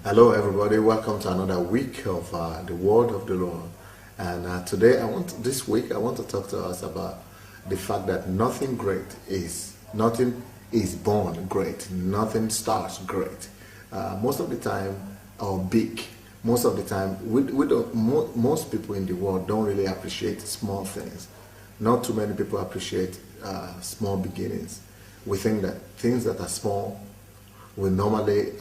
Hello, everybody. Welcome to another week of the Word of the Lord. And this week, I want to talk to us about the fact that nothing is born great. Nothing starts great. Most of the time, or big. Most of the time, we don't. Most people in the world don't really appreciate small things. Not too many people appreciate small beginnings. We think that things that are small we normally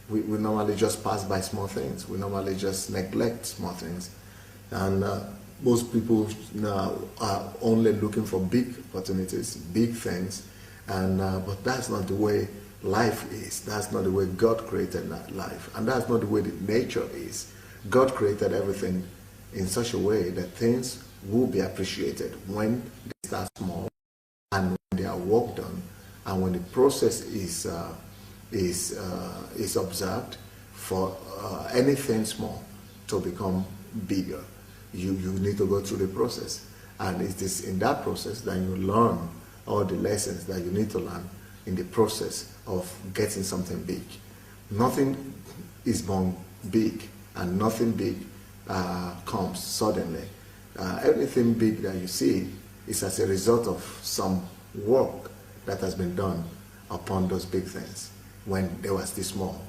we normally just pass by small things. We normally just neglect small things, and most people now are only looking for big opportunities, big things, and but that's not the way life is. That's not the way God created life, and that's not the way the nature is. God created everything in such a way that things will be appreciated when they start small and when they are work done and when the process is observed for anything small to become bigger. You need to go through the process, and it is in that process that you learn all the lessons that you need to learn in the process of getting something big. Nothing is born big, and nothing big comes suddenly. Everything big that you see is as a result of some work that has been done upon those big things when they were still small.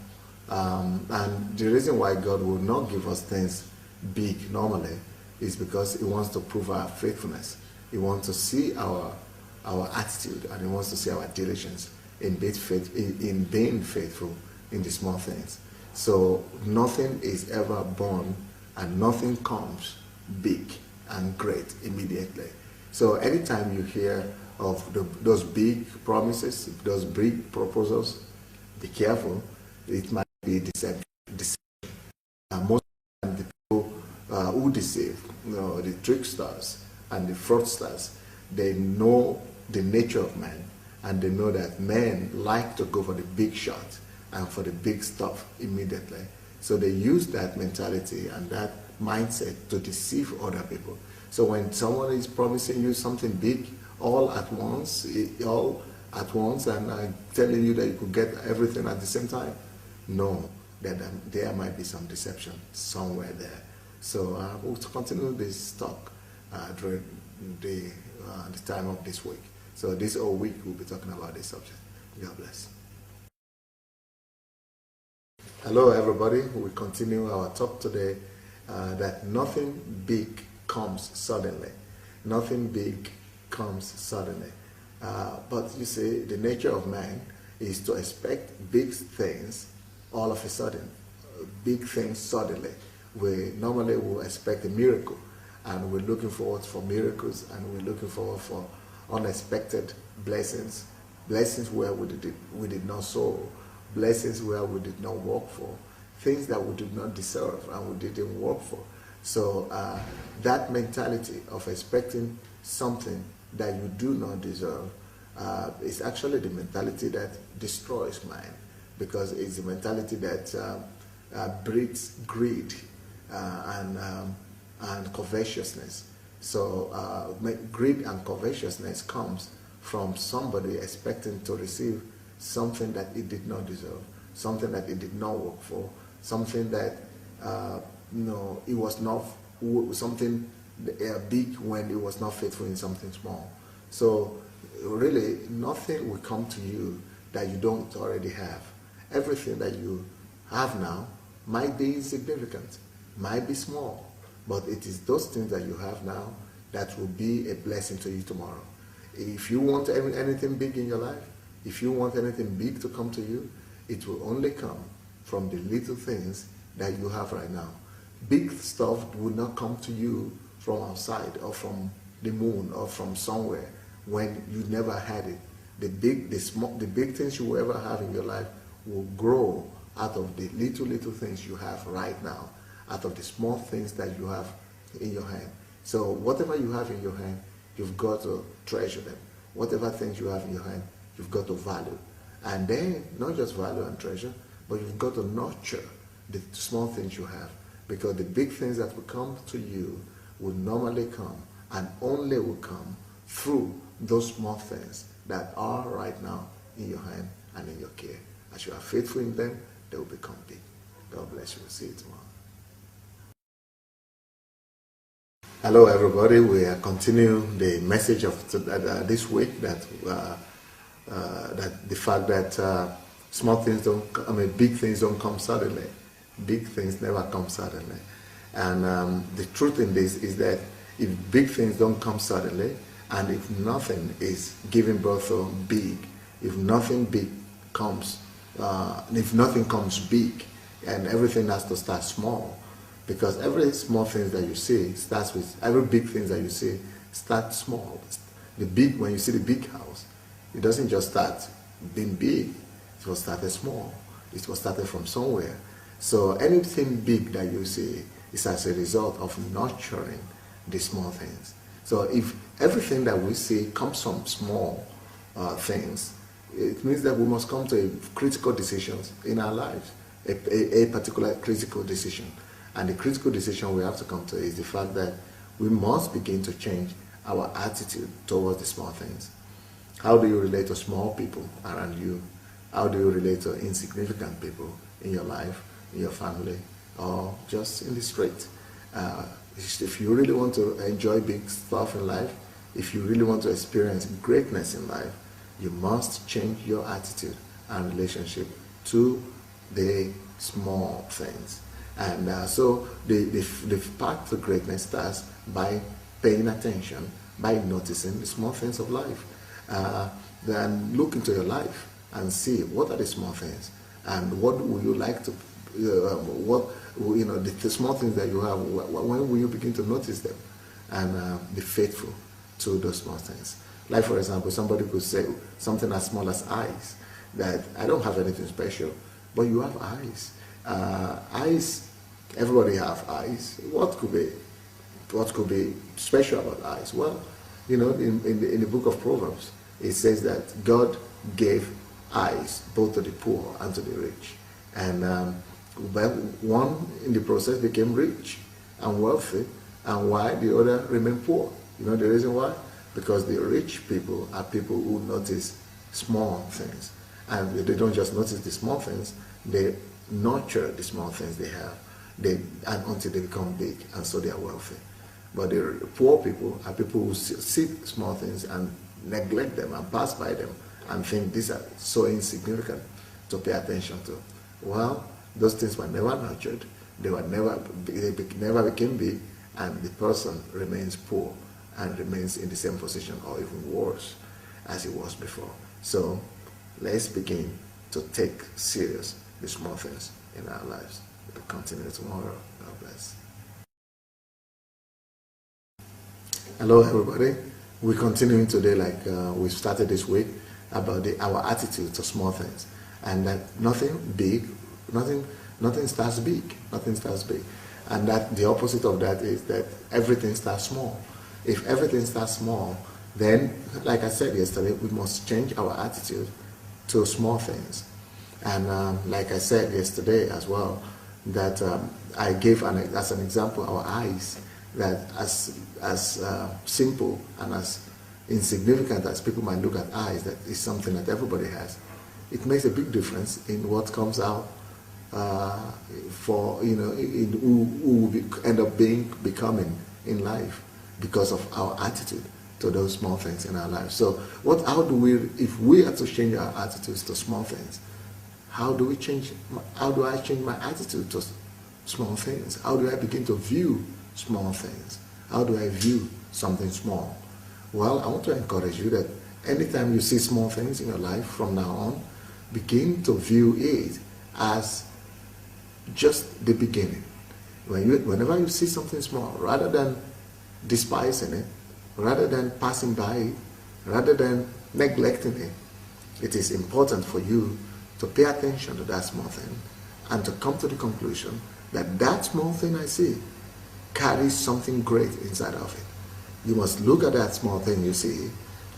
And the reason why God will not give us things big normally is because He wants to prove our faithfulness. He wants to see our attitude, and He wants to see our diligence in being faithful in the small things. So nothing is ever born and nothing comes big and great immediately. So anytime you hear of those big promises, those big proposals, be careful. It might be deception. Most of the people who deceive, the tricksters and the fraudsters, they know the nature of man, and they know that men like to go for the big shot and for the big stuff immediately. So they use that mentality and that mindset to deceive other people. So when someone is promising you something big all at once, and telling you that you could get everything at the same time, no, that there might be some deception somewhere there. So we'll continue this talk during the time of this week. So this whole week we'll be talking about this subject. God bless. Hello, everybody. We continue our talk today that nothing big comes suddenly. Nothing big comes suddenly. But you see, the nature of man is to expect big things all of a sudden, big things suddenly. We normally will expect a miracle, and we're looking forward for miracles, and we're looking forward for unexpected blessings, blessings where we did not sow, blessings where we did not work for, things that we did not deserve and we didn't work for. So that mentality of expecting something that you do not deserve is actually the mentality that destroys man, because it's the mentality that breeds greed and covetousness. So greed and covetousness comes from somebody expecting to receive something that it did not deserve, something that it did not work for, something that it was not something big when it was not faithful in something small. So really, nothing will come to you that you don't already have. Everything that you have now might be insignificant, might be small, but it is those things that you have now that will be a blessing to you tomorrow. If you want anything big in your life, if you want anything big to come to you, it will only come from the little things that you have right now. Big stuff will not come to you from outside or from the moon or from somewhere when you never had it. The big things you will ever have in your life will grow out of the little things you have right now, out of the small things that you have in your hand. So whatever you have in your hand, you've got to treasure them. Whatever things you have in your hand, you've got to value. And then, not just value and treasure, but you've got to nurture the small things you have. Because the big things that will come to you will normally come and only will come through those small things that are right now in your hand and in your care. As you are faithful in them, they will become big. God bless you. See you tomorrow. Hello, everybody. We are continuing the message of this week that the fact that small things don't, big things don't come suddenly. Big things never come suddenly. And the truth in this is that if big things don't come suddenly, and if nothing is giving birth to big, if nothing big comes, if nothing comes big, and everything has to start small, because every small thing that you see starts with, every big thing that you see starts small. The big, when you see the big house, it doesn't just start being big, it was started small. It was started from somewhere. So anything big that you see is as a result of nurturing the small things. So if everything that we see comes from small things, it means that we must come to critical decisions in our lives, a particular critical decision. And the critical decision we have to come to is the fact that we must begin to change our attitude towards the small things. How do you relate to small people around you? How do you relate to insignificant people in your life, in your family, or just in the street? If you really want to enjoy big stuff in life, if you really want to experience greatness in life, you must change your attitude and relationship to the small things. And so the path to greatness starts by paying attention, by noticing the small things of life. Then look into your life and see what are the small things, and what would you like to, the small things that you have, when will you begin to notice them and be faithful to those small things. Like, for example, somebody could say something as small as eyes, that I don't have anything special, but you have eyes. Eyes, everybody have eyes. What could be special about eyes? Well, in the book of Proverbs, it says that God gave eyes both to the poor and to the rich. And one in the process became rich and wealthy, and why the other remained poor. You know the reason why? Because the rich people are people who notice small things. And they don't just notice the small things, they nurture the small things they have, and until they become big, and so they are wealthy. But the poor people are people who see small things and neglect them and pass by them and think these are so insignificant to pay attention to. Well, those things were never nurtured, they never became big, and the person remains poor and remains in the same position or even worse as he was before. So let's begin to take serious the small things in our lives. We'll continue tomorrow. God bless. Hello, everybody. We're continuing today, like we started this week, about our attitude to small things, and that nothing starts big. Nothing starts big, and that the opposite of that is that everything starts small. If everything starts small, then, like I said yesterday, we must change our attitude to small things. And like I said yesterday as well, that I gave as an example our eyes, that as simple and as insignificant as people might look at eyes, that is something that everybody has. It makes a big difference in what comes out for, in who we end up becoming in life, because of our attitude to those small things in our lives. So if we are to change our attitudes to small things, how do I change my attitude to small things? How do I begin to view small things? How do I view something small? Well, I want to encourage you that anytime you see small things in your life from now on, begin to view it as just the beginning. Whenever you see something small, rather than despising it, rather than passing by it, rather than neglecting it, it is important for you to pay attention to that small thing and to come to the conclusion that that small thing I see carries something great inside of it. You must look at that small thing you see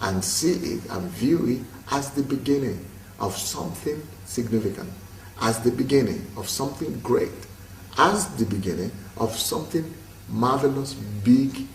and see it and view it as the beginning of something significant, as the beginning of something great, as the beginning of something marvelous, big,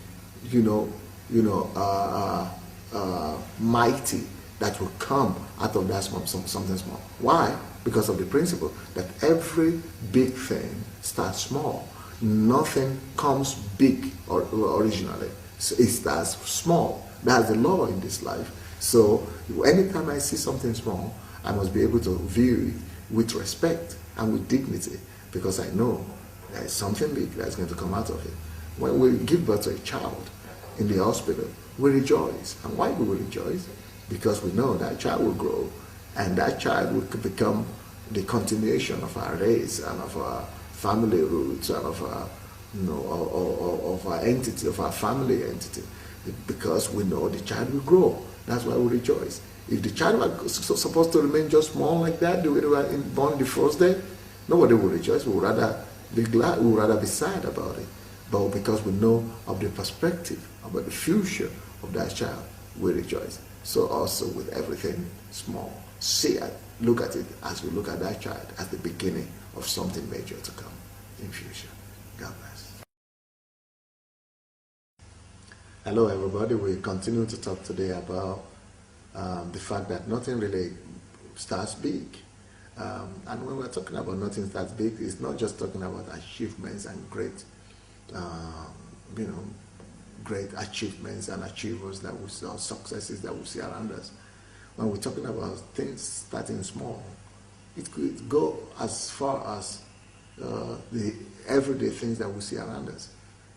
mighty that will come out of that something small. Why? Because of the principle that every big thing starts small. Nothing comes big or originally. So it starts small. That's the law in this life. So anytime I see something small, I must be able to view it with respect and with dignity, because I know there is something big that's going to come out of it. When we give birth to a child in the hospital, we rejoice. And why do we rejoice? Because we know that child will grow, and that child will become the continuation of our race and of our family roots and of our, of our entity, of our family entity, because we know the child will grow. That's why we rejoice. If the child was supposed to remain just small like that, the way they were born the first day, nobody would rejoice. We would rather be glad, we would rather be sad about it. But because we know of the perspective, about the future of that child, we rejoice. So also with everything small, look at it as we look at that child as the beginning of something major to come in future. God bless. Hello everybody, we continue to talk today about the fact that nothing really starts big. And when we're talking about nothing starts big, it's not just talking about achievements and great, great achievements and achievers that we see, or successes that we see around us. When we're talking about things starting small, it could go as far as the everyday things that we see around us.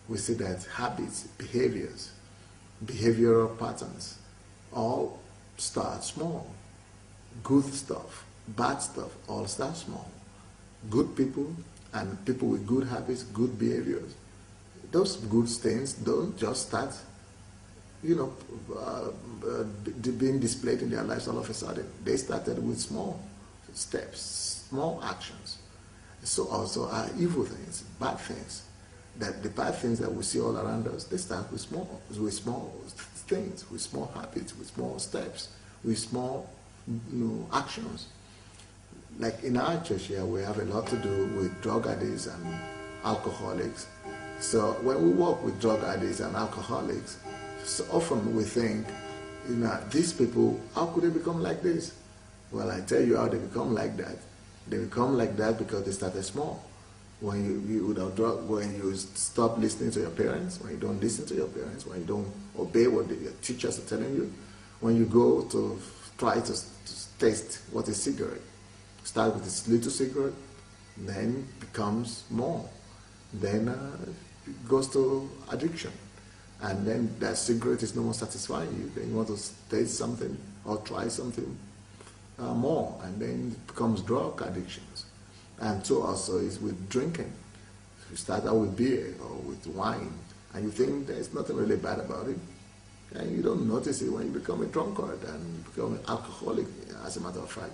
We see that habits, behaviors, behavioral patterns all start small. Good stuff, bad stuff, all start small. Good people and people with good habits, good behaviors, those good things don't just start, being displayed in their lives all of a sudden. They started with small steps, small actions. So also are evil things, bad things. That the bad things that we see all around us, they start with small things, with small habits, with small steps, with small actions. Like in our church here, we have a lot to do with drug addicts and alcoholics. So when we work with drug addicts and alcoholics, so often we think, these people, how could they become like this? Well, I tell you how they become like that. They become like that because they started small. When you stop listening to your parents, when you don't listen to your parents, when you don't obey what your teachers are telling you, when you go to try to taste what is cigarette, start with this little cigarette, then becomes more, then it goes to addiction, and then that cigarette is no more satisfying you. Then you want to taste something or try something more, and then it becomes drug addictions. And so also is with drinking. You start out with beer or with wine, and you think there's nothing really bad about it, and you don't notice it when you become a drunkard and become an alcoholic, as a matter of fact.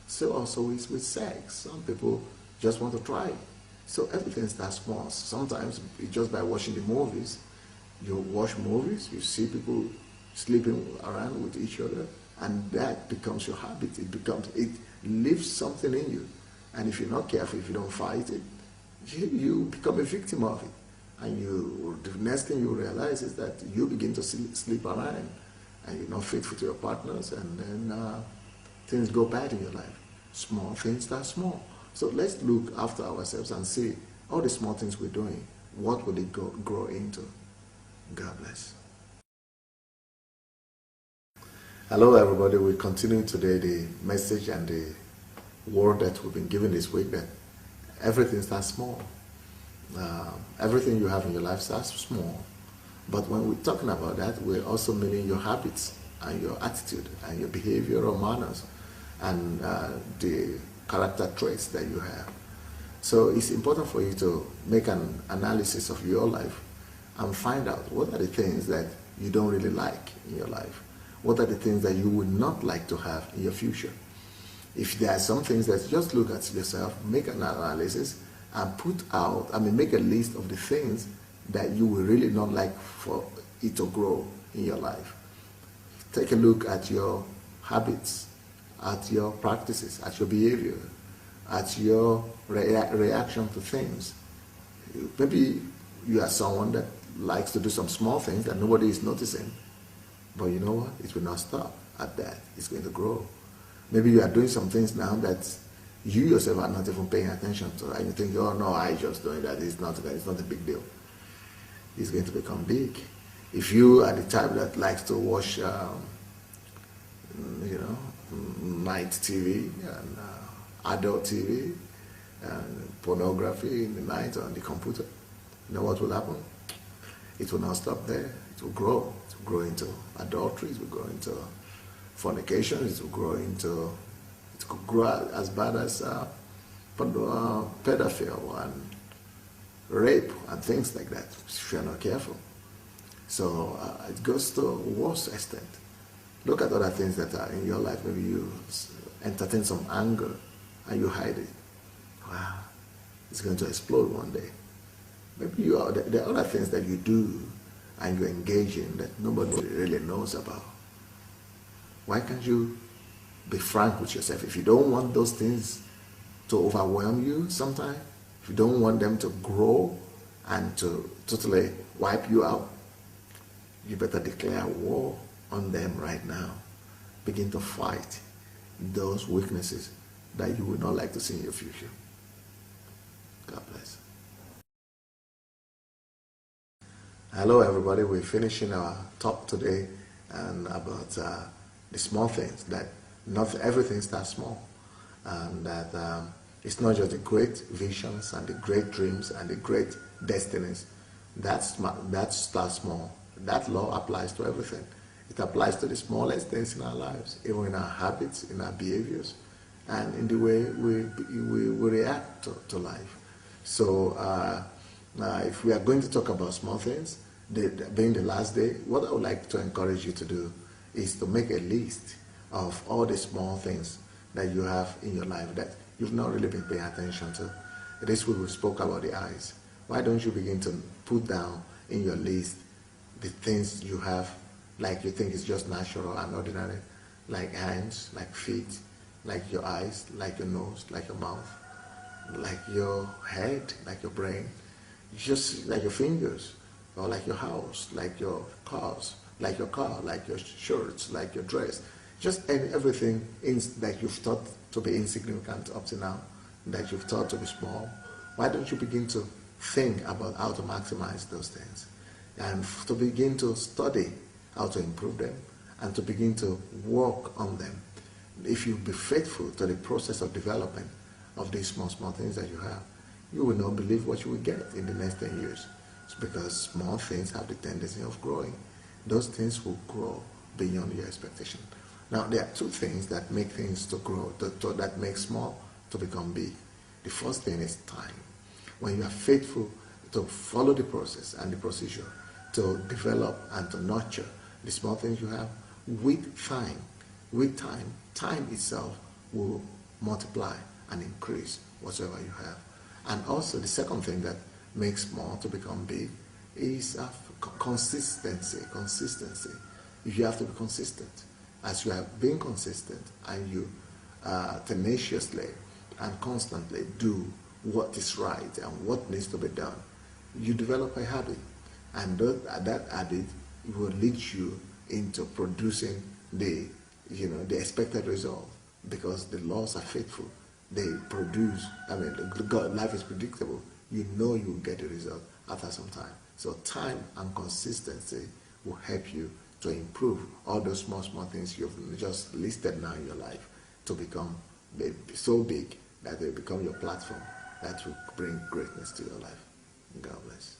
So also is with sex. Some people just want to try. So everything starts small. Sometimes it's just by watching the movies. You watch movies, you see people sleeping around with each other, and that becomes your habit. It leaves something in you. And if you're not careful, if you don't fight it, you become a victim of it. And the next thing you realize is that you begin to sleep around, and you're not faithful to your partners, and then things go bad in your life. Small things start small. So let's look after ourselves and see all the small things we're doing, what will it grow into? God bless. Hello everybody, we continue today the message and the word that we've been given this week, that everything starts small. Everything you have in your life starts small. But when we're talking about that, we're also meaning your habits and your attitude and your behavioral manners and the character traits that you have. So it's important for you to make an analysis of your life and find out what are the things that you don't really like in your life. What are the things that you would not like to have in your future? If there are some things that just look at yourself, make an analysis, and make a list of the things that you will really not like for it to grow in your life. Take a look at your habits, at your practices, at your behavior, at your reaction to things. Maybe you are someone that likes to do some small things that nobody is noticing, but you know what? It will not stop. at that, it's going to grow. Maybe you are doing some things now that you yourself are not even paying attention to, and you think, oh no, I just doing that, it's not a big deal. It's going to become big. If you are the type that likes to watch, night TV and adult TV and pornography in the night on the computer, you know what will happen? It will not stop there. It will grow. It will grow into adultery. It will grow into fornication. It could grow as bad as pedophile and rape and things like that if you're not careful. So it goes to a worse extent. Look at other things that are in your life. Maybe you entertain some anger and you hide it. Wow, it's going to explode one day. Maybe there are other things that you do and you engage in that nobody really knows about. Why can't you be frank with yourself? If you don't want those things to overwhelm you sometime, if you don't want them to grow and to totally wipe you out, you better declare war on them right now. Begin to fight those weaknesses that you would not like to see in your future. God bless. Hello everybody, we're finishing our talk today and about the small things, that not everything starts small, and that it's not just the great visions and the great dreams and the great destinies that starts small. That law applies to everything. It applies to the smallest things in our lives, even in our habits, in our behaviors, and in the way we react to life. So if we are going to talk about small things, being the last day, what I would like to encourage you to do is to make a list of all the small things that you have in your life that you've not really been paying attention to. This week we spoke about the eyes. Why don't you begin to put down in your list the things you have, like you think is just natural and ordinary, like hands, like feet, like your eyes, like your nose, like your mouth, like your head, like your brain, just like your fingers, or like your house, like your cars, like your car, like your shirts, like your dress, just everything that you've thought to be insignificant up to now, that you've thought to be small. Why don't you begin to think about how to maximize those things, and to begin to study how to improve them, and to begin to work on them. If you be faithful to the process of development of these small things that you have, you will not believe what you will get in the next 10 years. It's because small things have the tendency of growing. Those things will grow beyond your expectation. Now, there are two things that make things to grow, that make small to become big. The first thing is time. When you are faithful to follow the process and the procedure to develop and to nurture the small things you have, with time, time itself will multiply and increase whatsoever you have. And also the second thing that makes small to become big is consistency. You have to be consistent. As you have been consistent and you tenaciously and constantly do what is right and what needs to be done, you develop a habit, and that habit will lead you into producing the expected result, because the laws are faithful. They produce, life is predictable. You know you will get the result after some time. So time and consistency will help you to improve all those small things you've just listed now in your life to become so big that they become your platform that will bring greatness to your life. God bless.